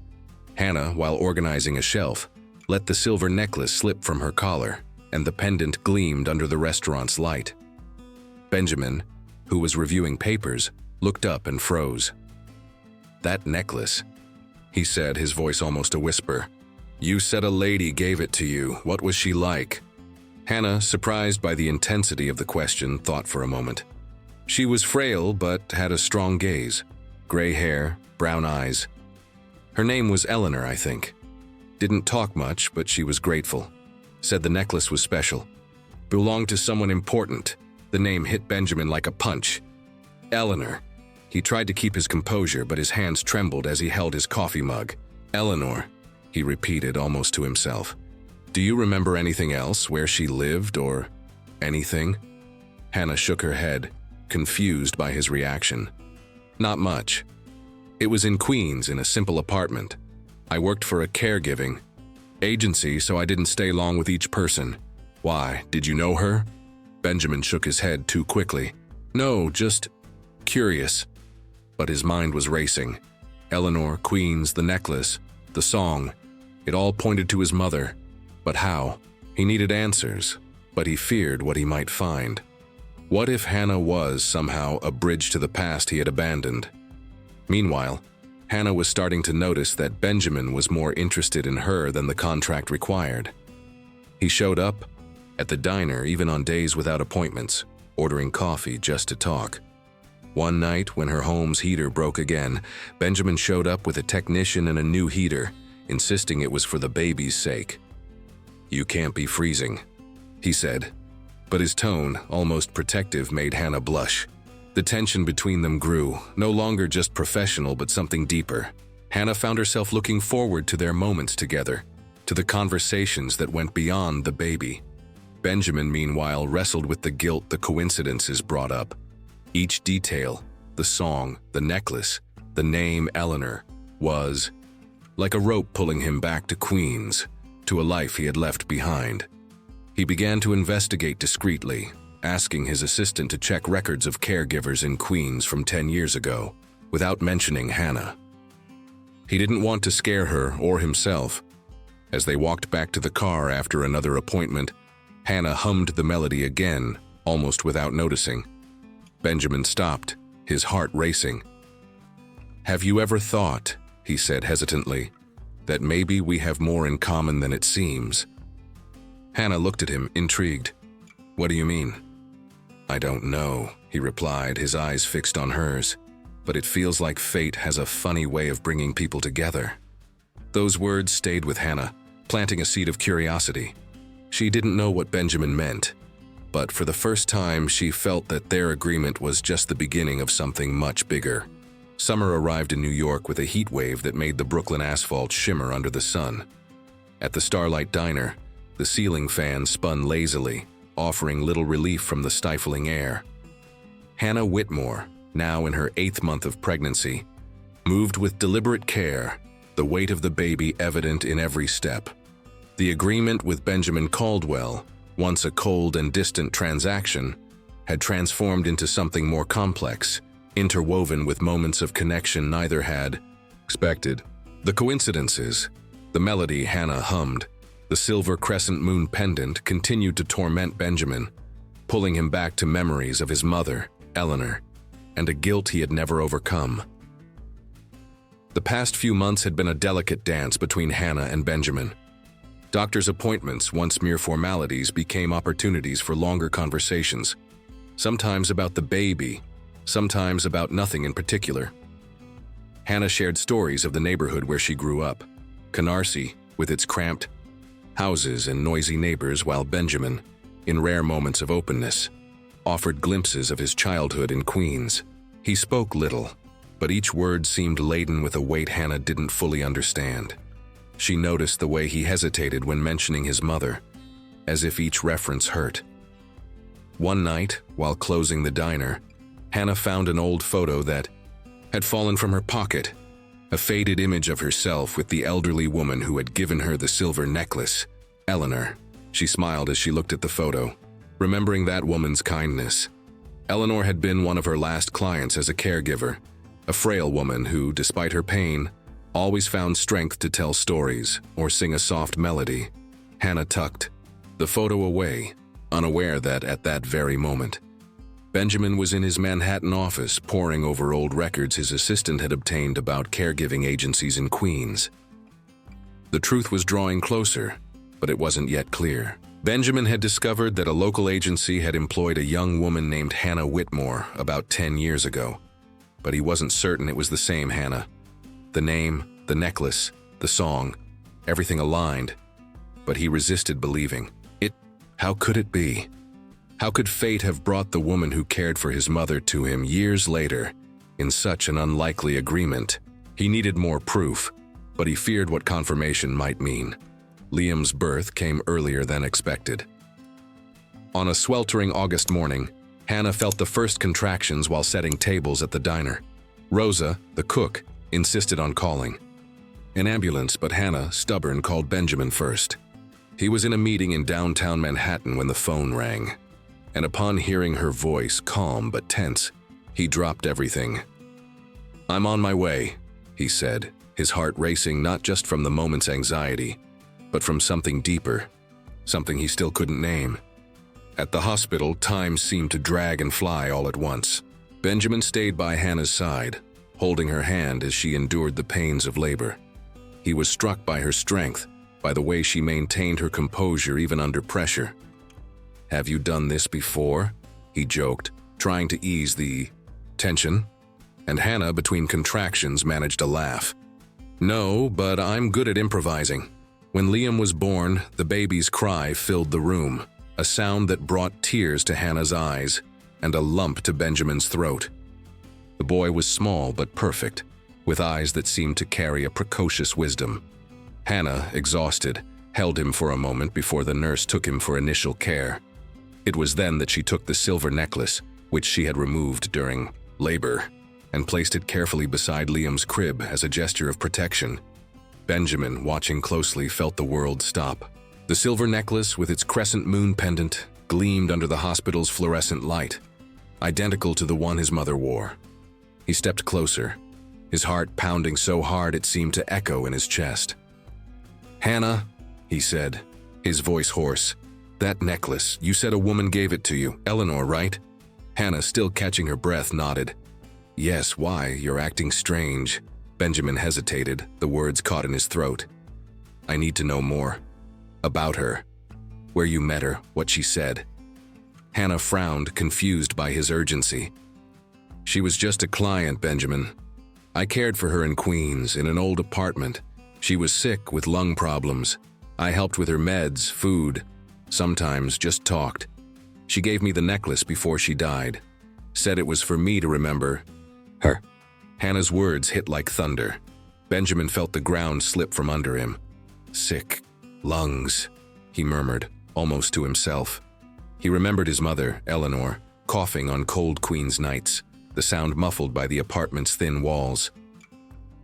Hannah, while organizing a shelf, let the silver necklace slip from her collar, and the pendant gleamed under the restaurant's light. Benjamin, who was reviewing papers, looked up and froze. "That necklace," he said, his voice almost a whisper. "You said a lady gave it to you. What was she like?" Hannah, surprised by the intensity of the question, thought for a moment. "She was frail, but had a strong gaze. Gray hair, brown eyes. Her name was Eleanor, I think. Didn't talk much, but she was grateful. Said the necklace was special. Belonged to someone important." The name hit Benjamin like a punch. "Eleanor." He tried to keep his composure, but his hands trembled as he held his coffee mug. "Eleanor," he repeated almost to himself. "Do you remember anything else, where she lived or anything?" Hannah shook her head, confused by his reaction. "Not much. It was in Queens, in a simple apartment. I worked for a caregiving agency, so I didn't stay long with each person." "Why, did you know her?" Benjamin shook his head too quickly. "No, just curious." But his mind was racing. Eleanor, Queens, the necklace, the song. It all pointed to his mother. But how? He needed answers, but he feared what he might find. What if Hannah was, somehow, a bridge to the past he had abandoned? Meanwhile, Hannah was starting to notice that Benjamin was more interested in her than the contract required. He showed up at the diner even on days without appointments, ordering coffee just to talk. One night, when her home's heater broke again, Benjamin showed up with a technician and a new heater, insisting it was for the baby's sake. "You can't be freezing," he said. But his tone, almost protective, made Hannah blush. The tension between them grew, no longer just professional but something deeper. Hannah found herself looking forward to their moments together, to the conversations that went beyond the baby. Benjamin, meanwhile, wrestled with the guilt the coincidences brought up. Each detail, the song, the necklace, the name Eleanor, was like a rope pulling him back to Queens, to a life he had left behind. He began to investigate discreetly, asking his assistant to check records of caregivers in Queens from 10 years ago, without mentioning Hannah. He didn't want to scare her or himself. As they walked back to the car after another appointment, Hannah hummed the melody again, almost without noticing. Benjamin stopped, his heart racing. "Have you ever thought," he said hesitantly, "that maybe we have more in common than it seems?" Hannah looked at him, intrigued. "What do you mean?" "I don't know," he replied, his eyes fixed on hers. "But it feels like fate has a funny way of bringing people together." Those words stayed with Hannah, planting a seed of curiosity. She didn't know what Benjamin meant, but for the first time she felt that their agreement was just the beginning of something much bigger. Summer arrived in New York with a heat wave that made the Brooklyn asphalt shimmer under the sun. At the Starlight Diner, the ceiling fan spun lazily, offering little relief from the stifling air. Hannah Whitmore, now in her 8th month of pregnancy, moved with deliberate care, the weight of the baby evident in every step. The agreement with Benjamin Caldwell, once a cold and distant transaction, had transformed into something more complex, interwoven with moments of connection neither had expected. The coincidences, the melody Hannah hummed, the silver crescent moon pendant continued to torment Benjamin, pulling him back to memories of his mother, Eleanor, and a guilt he had never overcome. The past few months had been a delicate dance between Hannah and Benjamin. Doctor's appointments, once mere formalities, became opportunities for longer conversations, sometimes about the baby, sometimes about nothing in particular. Hannah shared stories of the neighborhood where she grew up, Canarsie, with its cramped houses and noisy neighbors, while Benjamin, in rare moments of openness, offered glimpses of his childhood in Queens. He spoke little, but each word seemed laden with a weight Hannah didn't fully understand. She noticed the way he hesitated when mentioning his mother, as if each reference hurt. One night, while closing the diner, Hannah found an old photo that had fallen from her pocket, a faded image of herself with the elderly woman who had given her the silver necklace, Eleanor. She smiled as she looked at the photo, remembering that woman's kindness. Eleanor had been one of her last clients as a caregiver, a frail woman who, despite her pain, always found strength to tell stories or sing a soft melody. Hannah tucked the photo away, unaware that at that very moment, Benjamin was in his Manhattan office poring over old records his assistant had obtained about caregiving agencies in Queens. The truth was drawing closer, but it wasn't yet clear. Benjamin had discovered that a local agency had employed a young woman named Hannah Whitmore about 10 years ago, but he wasn't certain it was the same Hannah. The name, the necklace, the song, everything aligned, but he resisted believing. How could it be? How could fate have brought the woman who cared for his mother to him years later, in such an unlikely agreement. He needed more proof, but he feared what confirmation might mean. Liam's birth came earlier than expected. On a sweltering August morning, Hannah felt the first contractions while setting tables at the diner. Rosa, the cook, insisted on calling an ambulance, but Hannah, stubborn, called Benjamin first. He was in a meeting in downtown Manhattan when the phone rang, and upon hearing her voice, calm but tense, he dropped everything. "I'm on my way," he said, his heart racing not just from the moment's anxiety, but from something deeper, something he still couldn't name. At the hospital, time seemed to drag and fly all at once. Benjamin stayed by Hannah's side, holding her hand as she endured the pains of labor. He was struck by her strength, by the way she maintained her composure even under pressure. "Have you done this before?" he joked, trying to ease the tension. And Hannah, between contractions, managed a laugh. "No, but I'm good at improvising." When Liam was born, the baby's cry filled the room, a sound that brought tears to Hannah's eyes and a lump to Benjamin's throat. The boy was small but perfect, with eyes that seemed to carry a precocious wisdom. Hannah, exhausted, held him for a moment before the nurse took him for initial care. It was then that she took the silver necklace, which she had removed during labor, and placed it carefully beside Liam's crib as a gesture of protection. Benjamin, watching closely, felt the world stop. The silver necklace, with its crescent moon pendant, gleamed under the hospital's fluorescent light, identical to the one his mother wore. He stepped closer, his heart pounding so hard it seemed to echo in his chest. "Hannah," he said, his voice hoarse, "that necklace, you said a woman gave it to you, Eleanor, right?" Hannah, still catching her breath, nodded. "Yes, why? You're acting strange." Benjamin hesitated, the words caught in his throat. "I need to know more. About her. Where you met her, what she said." Hannah frowned, confused by his urgency. "She was just a client, Benjamin. I cared for her in Queens, in an old apartment. She was sick with lung problems. I helped with her meds, food, sometimes just talked. She gave me the necklace before she died. Said it was for me to remember her." Hannah's words hit like thunder. Benjamin felt the ground slip from under him. "Sick lungs," he murmured, almost to himself. He remembered his mother, Eleanor, coughing on cold Queens nights, the sound muffled by the apartment's thin walls.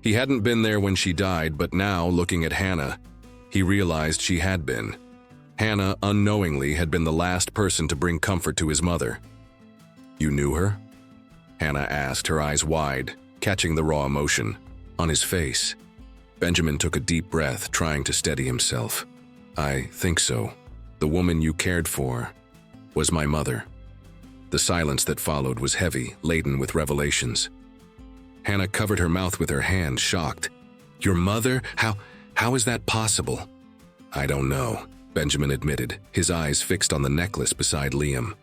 He hadn't been there when she died, but now, looking at Hannah, he realized she had been. Hannah, unknowingly, had been the last person to bring comfort to his mother. "You knew her?" Hannah asked, her eyes wide, catching the raw emotion on his face. Benjamin took a deep breath, trying to steady himself. "I think so. The woman you cared for was my mother." The silence that followed was heavy, laden with revelations. Hannah covered her mouth with her hand, shocked. "Your mother? How is that possible?" "I don't know," Benjamin admitted, his eyes fixed on the necklace beside Liam.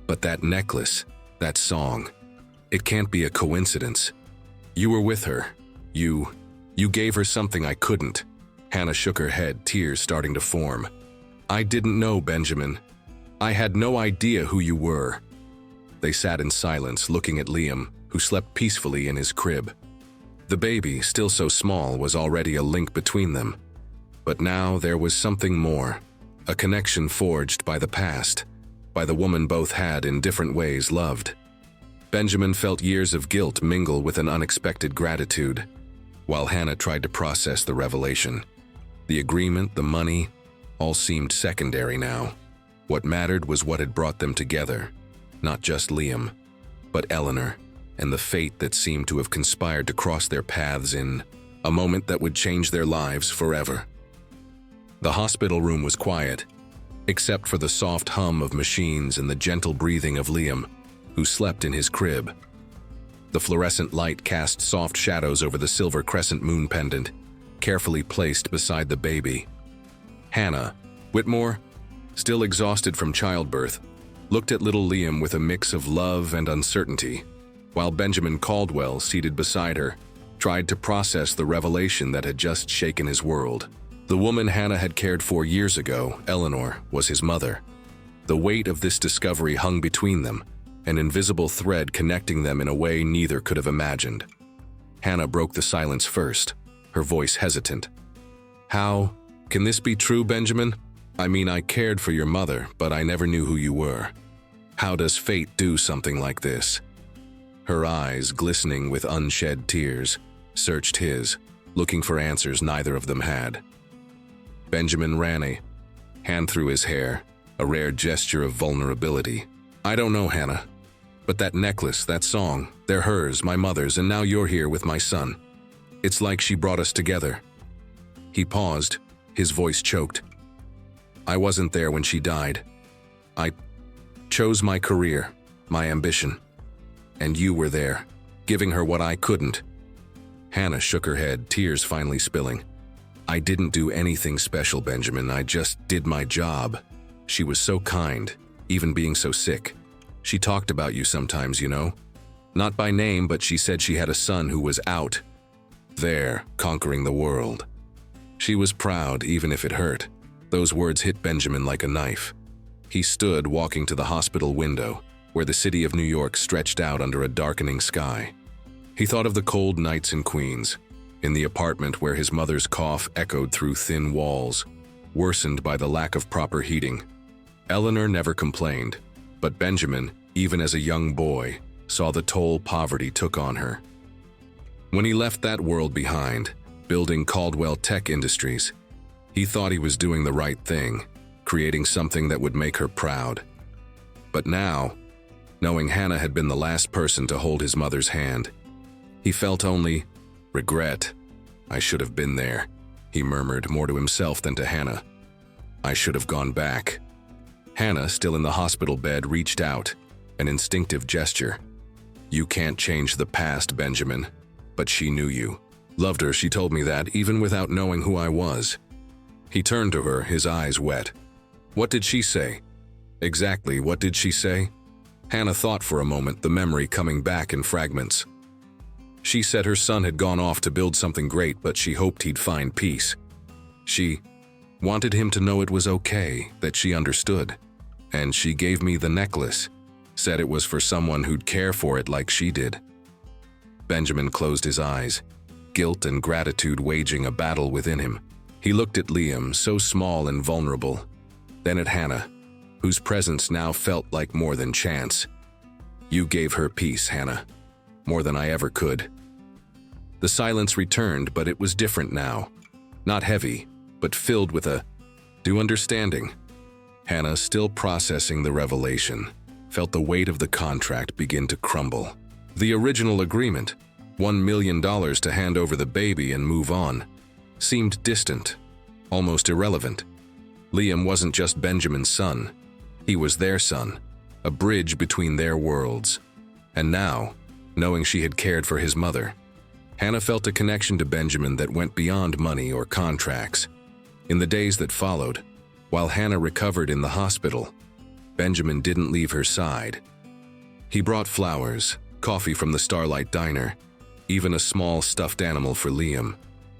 "But that necklace, that song, it can't be a coincidence. You were with her. You gave her something I couldn't." Hannah shook her head, tears starting to form. "I didn't know, Benjamin. I had no idea who you were." They sat in silence, looking at Liam, who slept peacefully in his crib. The baby, still so small, was already a link between them. But now there was something more, a connection forged by the past, by the woman both had in different ways loved. Benjamin felt years of guilt mingle with an unexpected gratitude, while Hannah tried to process the revelation. The agreement, the money, all seemed secondary now. What mattered was what had brought them together, not just Liam, but Eleanor, and the fate that seemed to have conspired to cross their paths in a moment that would change their lives forever. The hospital room was quiet, except for the soft hum of machines and the gentle breathing of Liam, who slept in his crib. The fluorescent light cast soft shadows over the silver crescent moon pendant, carefully placed beside the baby. Hannah Whitmore, still exhausted from childbirth, looked at little Liam with a mix of love and uncertainty, while Benjamin Caldwell, seated beside her, tried to process the revelation that had just shaken his world. The woman Hannah had cared for years ago, Eleanor, was his mother. The weight of this discovery hung between them, an invisible thread connecting them in a way neither could have imagined. Hannah broke the silence first, her voice hesitant. "How can this be true, Benjamin? I mean, I cared for your mother, but I never knew who you were. How does fate do something like this?" Her eyes, glistening with unshed tears, searched his, looking for answers neither of them had. Benjamin ran a hand through his hair, a rare gesture of vulnerability. "I don't know, Hannah. But that necklace, that song, they're hers, my mother's, and now you're here with my son. It's like she brought us together." He paused, his voice choked. "I wasn't there when she died. I chose my career, my ambition. And you were there, giving her what I couldn't." Hannah shook her head, tears finally spilling. "I didn't do anything special, Benjamin. I just did my job. She was so kind, even being so sick. She talked about you sometimes, you know. Not by name, but she said she had a son who was out there, conquering the world. She was proud, even if it hurt." Those words hit Benjamin like a knife. He stood, walking to the hospital window, where the city of New York stretched out under a darkening sky. He thought of the cold nights in Queens, in the apartment where his mother's cough echoed through thin walls, worsened by the lack of proper heating. Eleanor never complained, but Benjamin, even as a young boy, saw the toll poverty took on her. When he left that world behind, building Caldwell Tech Industries, he thought he was doing the right thing, creating something that would make her proud. But now, knowing Hannah had been the last person to hold his mother's hand, he felt only regret. "I should have been there," he murmured, more to himself than to Hannah. "I should have gone back." Hannah, still in the hospital bed, reached out, an instinctive gesture. "You can't change the past, Benjamin, but she knew you. Loved her, she told me that, even without knowing who I was." He turned to her, his eyes wet. "What did she say? Exactly, what did she say?" Hannah thought for a moment, the memory coming back in fragments. "She said her son had gone off to build something great, but she hoped he'd find peace. She wanted him to know it was okay, that she understood. And she gave me the necklace, said it was for someone who'd care for it like she did." Benjamin closed his eyes, guilt and gratitude waging a battle within him. He looked at Liam, so small and vulnerable, then at Hannah, whose presence now felt like more than chance. "You gave her peace, Hannah, more than I ever could." The silence returned, but it was different now. Not heavy, but filled with a due understanding. Hannah, still processing the revelation, felt the weight of the contract begin to crumble. The original agreement, $1 million to hand over the baby and move on, seemed distant, almost irrelevant. Liam wasn't just Benjamin's son. He was their son, a bridge between their worlds. And now, knowing she had cared for his mother, Hannah felt a connection to Benjamin that went beyond money or contracts. In the days that followed, while Hannah recovered in the hospital, Benjamin didn't leave her side. He brought flowers, coffee from the Starlight Diner, even a small stuffed animal for Liam,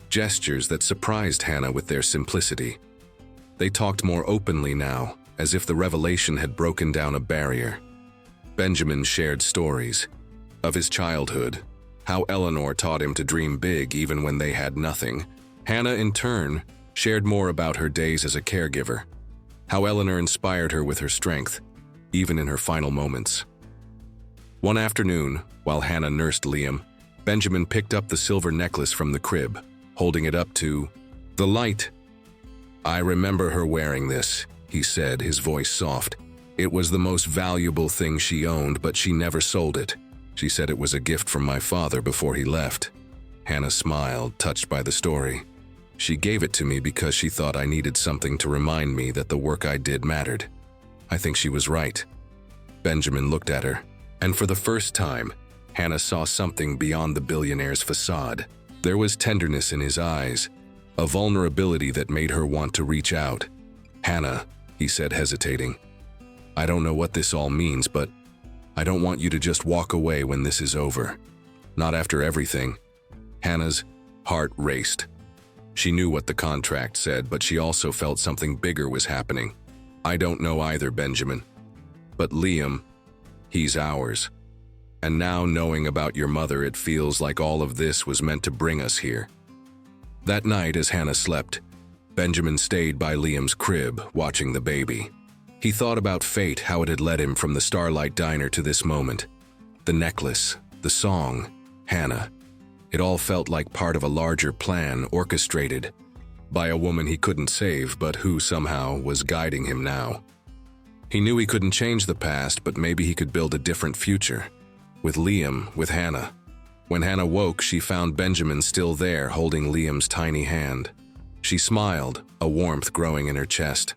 gestures that surprised Hannah with their simplicity. They talked more openly now, as if the revelation had broken down a barrier. Benjamin shared stories of his childhood, how Eleanor taught him to dream big even when they had nothing. Hannah, in turn, shared more about her days as a caregiver, how Eleanor inspired her with her strength, even in her final moments. One afternoon, while Hannah nursed Liam, Benjamin picked up the silver necklace from the crib, holding it up to the light. "I remember her wearing this," he said, his voice soft. "It was the most valuable thing she owned, but she never sold it. She said it was a gift from my father before he left." Hannah smiled, touched by the story. "She gave it to me because she thought I needed something to remind me that the work I did mattered. I think she was right." Benjamin looked at her, and for the first time, Hannah saw something beyond the billionaire's facade. There was tenderness in his eyes, a vulnerability that made her want to reach out. "Hannah," he said, hesitating, "I don't know what this all means, but I don't want you to just walk away when this is over. Not after everything." Hannah's heart raced. She knew what the contract said, but she also felt something bigger was happening. "I don't know either, Benjamin. But Liam, He's ours. And now, knowing about your mother, it feels like all of this was meant to bring us here." That night, as Hannah slept, Benjamin stayed by Liam's crib, watching the baby. He thought about fate, how it had led him from the Starlight Diner to this moment. The necklace, the song, Hannah. It all felt like part of a larger plan orchestrated by a woman he couldn't save, but who somehow was guiding him now. He knew he couldn't change the past, but maybe he could build a different future. With Liam, with Hannah. When Hannah woke, she found Benjamin still there, holding Liam's tiny hand. She smiled, a warmth growing in her chest.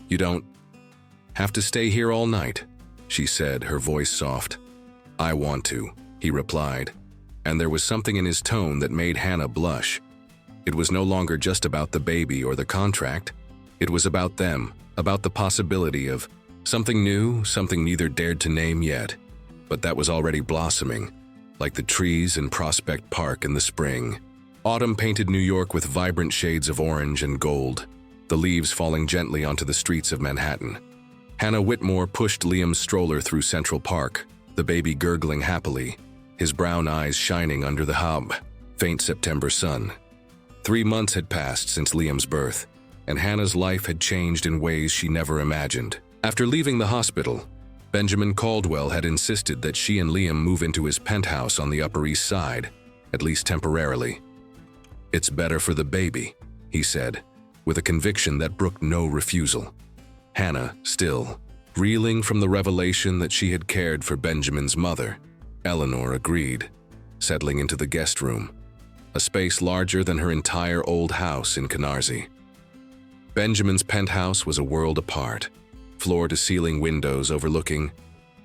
"You don't have to stay here all night," she said, her voice soft. "I want to," he replied, and there was something in his tone that made Hannah blush. It was no longer just about the baby or the contract. It was about them, about the possibility of something new, something neither dared to name yet, but that was already blossoming, like the trees in Prospect Park in the spring. Autumn painted New York with vibrant shades of orange and gold, the leaves falling gently onto the streets of Manhattan. Hannah Whitmore pushed Liam's stroller through Central Park, the baby gurgling happily, his brown eyes shining under the faint September sun. 3 months had passed since Liam's birth, and Hannah's life had changed in ways she never imagined. After leaving the hospital, Benjamin Caldwell had insisted that she and Liam move into his penthouse on the Upper East Side, at least temporarily. "It's better for the baby," he said, with a conviction that brooked no refusal. Hannah, still, reeling from the revelation that she had cared for Benjamin's mother, Eleanor agreed, settling into the guest room, a space larger than her entire old house in Canarsie. Benjamin's penthouse was a world apart, floor-to-ceiling windows overlooking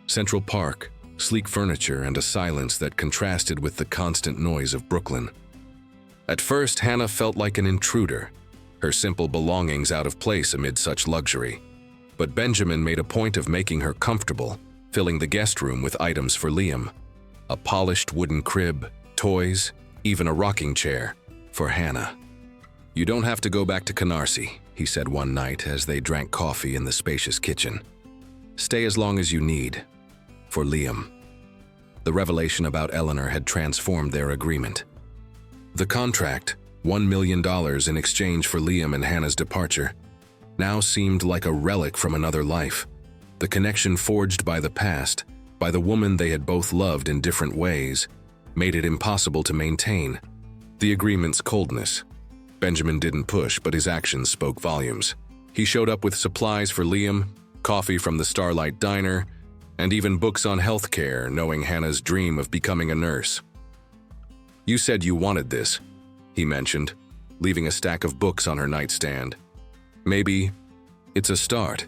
Central Park, sleek furniture, and a silence that contrasted with the constant noise of Brooklyn. At first, Hannah felt like an intruder, her simple belongings out of place amid such luxury. But Benjamin made a point of making her comfortable, filling the guest room with items for Liam. A polished wooden crib, toys, even a rocking chair for Hannah. "You don't have to go back to Canarsie," he said one night as they drank coffee in the spacious kitchen. "Stay as long as you need. For Liam." The revelation about Eleanor had transformed their agreement. The contract, $1 million in exchange for Liam and Hannah's departure, now seemed like a relic from another life. The connection forged by the past, by the woman they had both loved in different ways, made it impossible to maintain. The agreement's coldness. Benjamin didn't push, but his actions spoke volumes. He showed up with supplies for Liam, coffee from the Starlight Diner, and even books on healthcare, knowing Hannah's dream of becoming a nurse. "You said you wanted this," he mentioned, leaving a stack of books on her nightstand. "Maybe it's a start."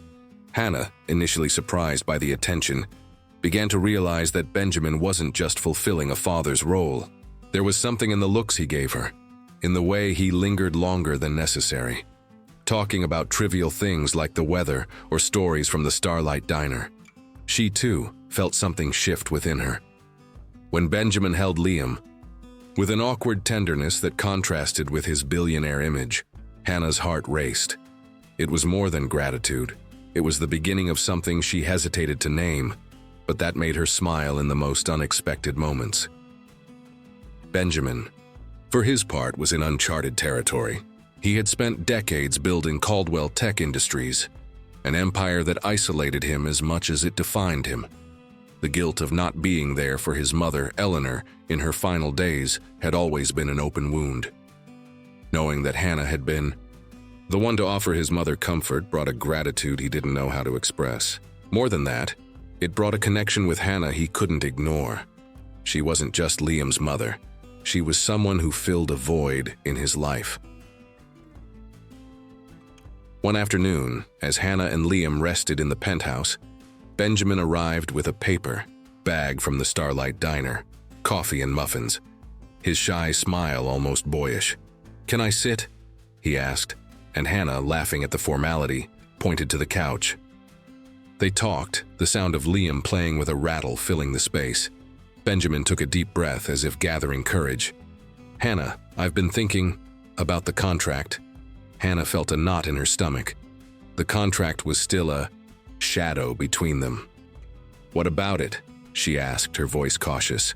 Hannah, initially surprised by the attention, began to realize that Benjamin wasn't just fulfilling a father's role. There was something in the looks he gave her, in the way he lingered longer than necessary, talking about trivial things like the weather or stories from the Starlight Diner. She, too, felt something shift within her. When Benjamin held Liam, with an awkward tenderness that contrasted with his billionaire image, Hannah's heart raced. It was more than gratitude. It was the beginning of something she hesitated to name, but that made her smile in the most unexpected moments. Benjamin, for his part, was in uncharted territory. He had spent decades building Caldwell Tech Industries, an empire that isolated him as much as it defined him. The guilt of not being there for his mother, Eleanor, in her final days had always been an open wound. Knowing that Hannah had been the one to offer his mother comfort brought a gratitude he didn't know how to express. More than that, it brought a connection with Hannah he couldn't ignore. She wasn't just Liam's mother. She was someone who filled a void in his life. One afternoon, as Hannah and Liam rested in the penthouse, Benjamin arrived with a paper bag from the Starlight Diner, coffee and muffins, his shy smile almost boyish. "Can I sit?" he asked, and Hannah, laughing at the formality, pointed to the couch. They talked, the sound of Liam playing with a rattle filling the space. Benjamin took a deep breath as if gathering courage. "Hannah, I've been thinking about the contract." Hannah felt a knot in her stomach. The contract was still a shadow between them. "What about it?" she asked, her voice cautious.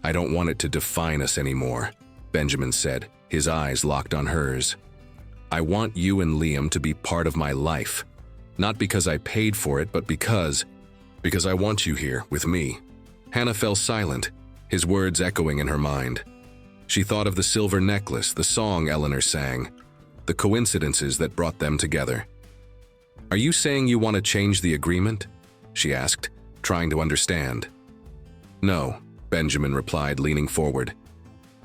"I don't want it to define us anymore," Benjamin said, his eyes locked on hers. "I want you and Liam to be part of my life. Not because I paid for it, but because I want you here with me." Hannah fell silent, his words echoing in her mind. She thought of the silver necklace, the song Eleanor sang, the coincidences that brought them together. "Are you saying you want to change the agreement?" she asked, trying to understand. "No," Benjamin replied, leaning forward.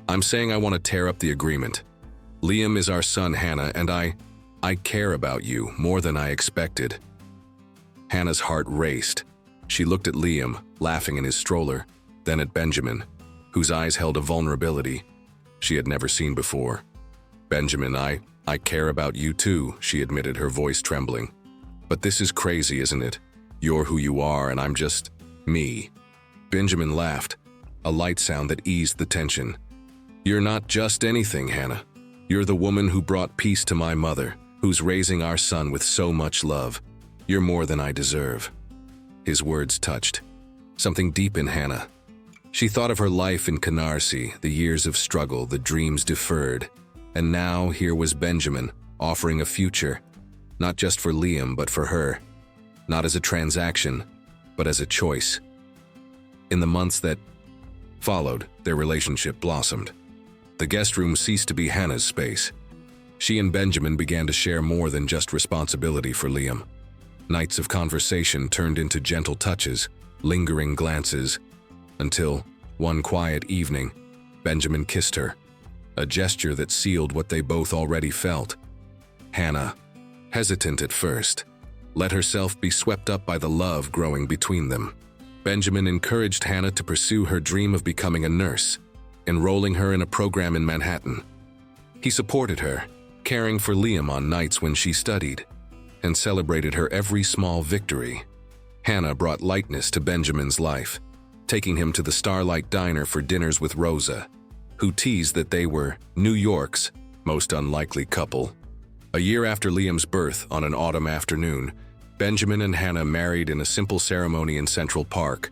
"I'm saying I want to tear up the agreement. Liam is our son, Hannah, and I care about you more than I expected." Hannah's heart raced. She looked at Liam, laughing in his stroller, then at Benjamin, whose eyes held a vulnerability she had never seen before. "Benjamin, I care about you too," she admitted, her voice trembling. "But this is crazy, isn't it? You're who you are, and I'm just me." Benjamin laughed, a light sound that eased the tension. "You're not just anything, Hannah. You're the woman who brought peace to my mother, who's raising our son with so much love. You're more than I deserve." His words touched something deep in Hannah. She thought of her life in Canarsie, the years of struggle, the dreams deferred. And now here was Benjamin, offering a future, not just for Liam, but for her. Not as a transaction, but as a choice. In the months that followed, their relationship blossomed. The guest room ceased to be Hannah's space. She and Benjamin began to share more than just responsibility for Liam. Nights of conversation turned into gentle touches, lingering glances, until, one quiet evening, Benjamin kissed her, a gesture that sealed what they both already felt. Hannah, hesitant at first, let herself be swept up by the love growing between them. Benjamin encouraged Hannah to pursue her dream of becoming a nurse, enrolling her in a program in Manhattan. He supported her, caring for Liam on nights when she studied, and celebrated her every small victory. Hannah brought lightness to Benjamin's life, taking him to the Starlight Diner for dinners with Rosa, who teased that they were New York's most unlikely couple. A year after Liam's birth, on an autumn afternoon, Benjamin and Hannah married in a simple ceremony in Central Park,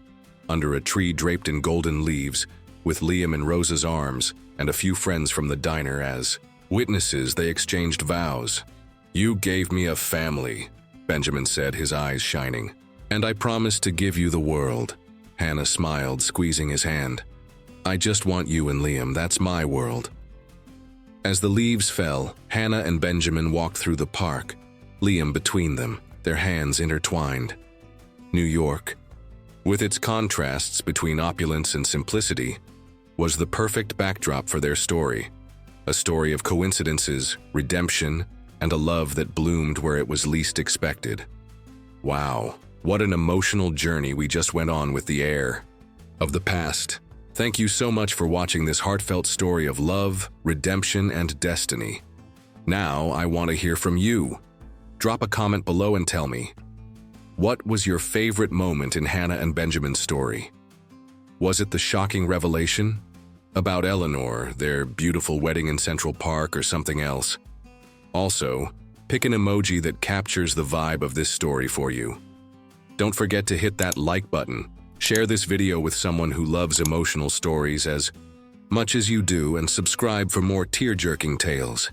under a tree draped in golden leaves, with Liam in Rosa's arms and a few friends from the diner as witnesses. They exchanged vows. "You gave me a family," Benjamin said, his eyes shining. "And I promise to give you the world." Hannah smiled, squeezing his hand. "I just want you and Liam, that's my world." As the leaves fell, Hannah and Benjamin walked through the park, Liam between them, their hands intertwined. New York, with its contrasts between opulence and simplicity, was the perfect backdrop for their story. A story of coincidences, redemption, and a love that bloomed where it was least expected. Wow, what an emotional journey we just went on with the heir of the past. Thank you so much for watching this heartfelt story of love, redemption, and destiny. Now I want to hear from you. Drop a comment below and tell me, what was your favorite moment in Hannah and Benjamin's story? Was it the shocking revelation about Eleanor, their beautiful wedding in Central Park, or something else? Also, pick an emoji that captures the vibe of this story for you. Don't forget to hit that like button. Share this video with someone who loves emotional stories as much as you do, and subscribe for more tear-jerking tales.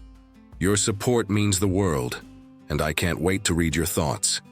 Your support means the world, and I can't wait to read your thoughts.